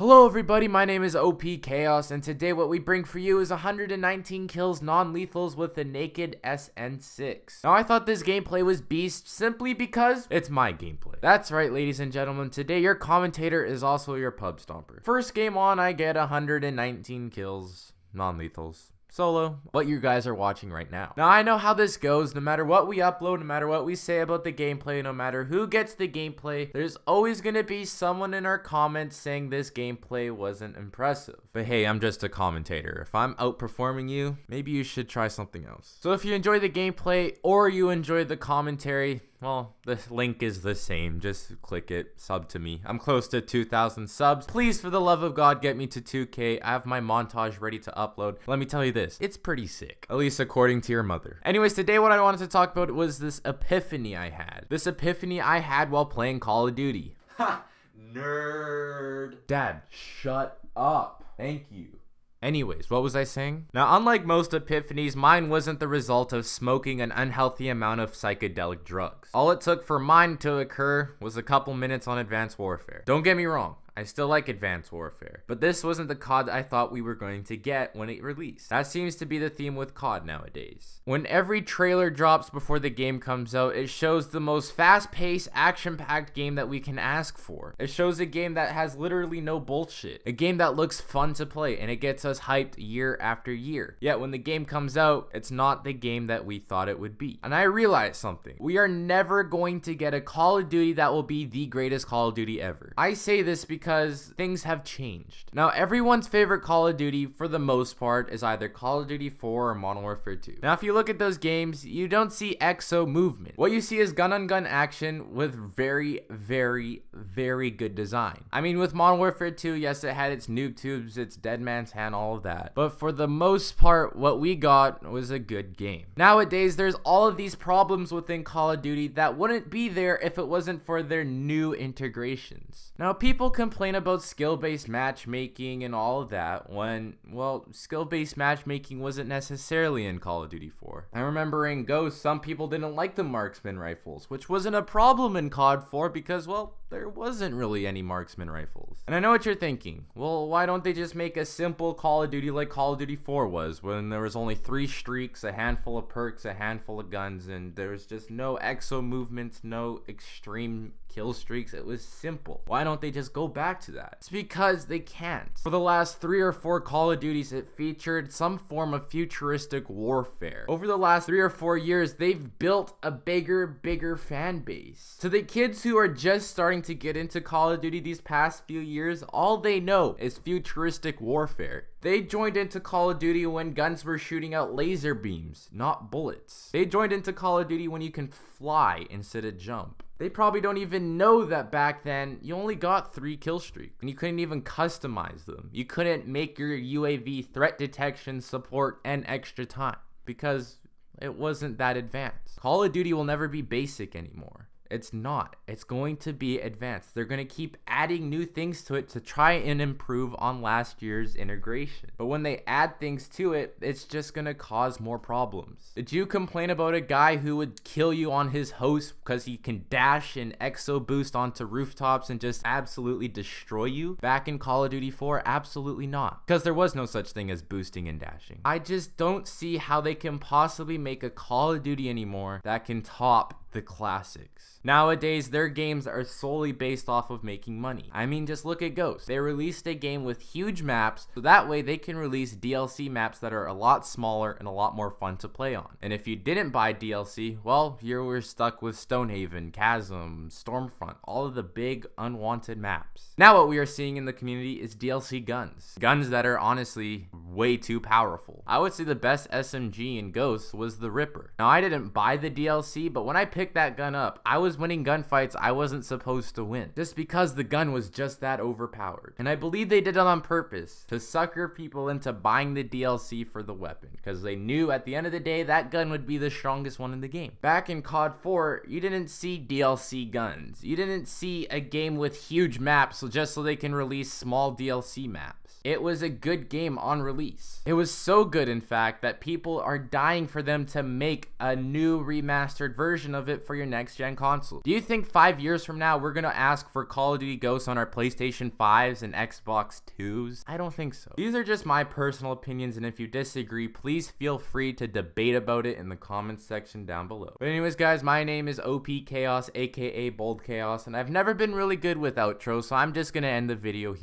Hello everybody, my name is OP Chaos, and today what we bring for you is 119 kills non-lethals with the naked SN-6. Now I thought this gameplay was beast simply because it's my gameplay. That's right, ladies and gentlemen, today your commentator is also your pub stomper. First game on, I get 119 kills, non-lethals. Solo, what you guys are watching right now. Now I know how this goes. No matter what we upload, no matter what we say about the gameplay, no matter who gets the gameplay, there's always gonna be someone in our comments saying this gameplay wasn't impressive. But hey, I'm just a commentator. If I'm outperforming you, maybe you should try something else. So if you enjoy the gameplay or you enjoy the commentary, well, the link is the same. Just click it, sub to me. I'm close to 2,000 subs. Please, for the love of God, get me to 2K. I have my montage ready to upload. Let me tell you this, it's pretty sick. At least according to your mother. Anyways, today what I wanted to talk about was this epiphany I had. This epiphany I had while playing Call of Duty. Ha! Nerd. Dad, shut up. Thank you. Anyways, what was I saying? Now, unlike most epiphanies, mine wasn't the result of smoking an unhealthy amount of psychedelic drugs. All it took for mine to occur was a couple minutes on Advanced Warfare. Don't get me wrong, I still like Advanced Warfare, but this wasn't the CoD I thought we were going to get when it released. That seems to be the theme with CoD nowadays. When every trailer drops before the game comes out, it shows the most fast-paced, action-packed game that we can ask for. It shows a game that has literally no bullshit. A game that looks fun to play, and it gets us hyped year after year. Yet when the game comes out, it's not the game that we thought it would be. And I realized something. We are never going to get a Call of Duty that will be the greatest Call of Duty ever. I say this because things have changed. Now, everyone's favorite Call of Duty, for the most part, is either Call of Duty 4 or Modern Warfare 2. Now, if you look at those games, you don't see exo movement. What you see is gun-on-gun action with very, very, very good design. I mean, with Modern Warfare 2, yes, it had its noob tubes, its dead man's hand, all of that. But for the most part, what we got was a good game. Nowadays, there's all of these problems within Call of Duty that wouldn't be there if it wasn't for their new integrations. Now, people complain about skill-based matchmaking and all of that when, well, skill-based matchmaking wasn't necessarily in Call of Duty 4. I remember in Ghost, some people didn't like the marksman rifles, which wasn't a problem in COD 4 because, well, there wasn't really any marksman rifles. And I know what you're thinking. Well, why don't they just make a simple Call of Duty like Call of Duty 4 was, when there was only 3 streaks, a handful of perks, a handful of guns, and there was just no exo movements, no extreme kill streaks. It was simple. Why don't they just go back to that? It's because they can't. For the last 3 or 4 Call of Duties, it featured some form of futuristic warfare. Over the last 3 or 4 years, they've built a bigger fan base. To the kids who are just starting to get into Call of Duty these past few years, all they know is futuristic warfare. They joined into Call of Duty when guns were shooting out laser beams, not bullets. They joined into Call of Duty when you can fly instead of jump. They probably don't even know that back then you only got 3 kill streaks and you couldn't even customize them. You couldn't make your UAV threat detection, support, and extra time because it wasn't that advanced. Call of Duty will never be basic anymore. It's not. It's going to be advanced. They're going to keep adding new things to it to try and improve on last year's integration. But when they add things to it, it's just going to cause more problems. Did you complain about a guy who would kill you on his host because he can dash and exo boost onto rooftops and just absolutely destroy you back in Call of Duty 4? Absolutely not. Because there was no such thing as boosting and dashing. I just don't see how they can possibly make a Call of Duty anymore that can top the classics. Nowadays, their games are solely based off of making money. I mean, just look at Ghost. They released a game with huge maps, so that way they can release DLC maps that are a lot smaller and a lot more fun to play on. And if you didn't buy DLC, well, you were stuck with Stonehaven, Chasm, Stormfront, all of the big unwanted maps. Now what we are seeing in the community is DLC guns. Guns that are honestly way too powerful. I would say the best SMG in Ghost was the Ripper. Now I didn't buy the DLC, but when I picked that gun up, I was winning gunfights I wasn't supposed to win, just because the gun was just that overpowered. And I believe they did it on purpose to sucker people into buying the DLC for the weapon, because they knew at the end of the day that gun would be the strongest one in the game. Back in COD 4, you didn't see DLC guns. You didn't see a game with huge maps just so they can release small DLC maps. It was a good game on release. It was so good, in fact, that people are dying for them to make a new remastered version of of it for your next gen console. Do you think 5 years from now we're gonna ask for Call of Duty Ghosts on our PlayStation 5s and Xbox 2s? I don't think so. These are just my personal opinions, and if you disagree, please feel free to debate about it in the comments section down below. But anyways guys, my name is OP Chaos, aka Bold Chaos, and I've never been really good with outros, so I'm just gonna end the video here.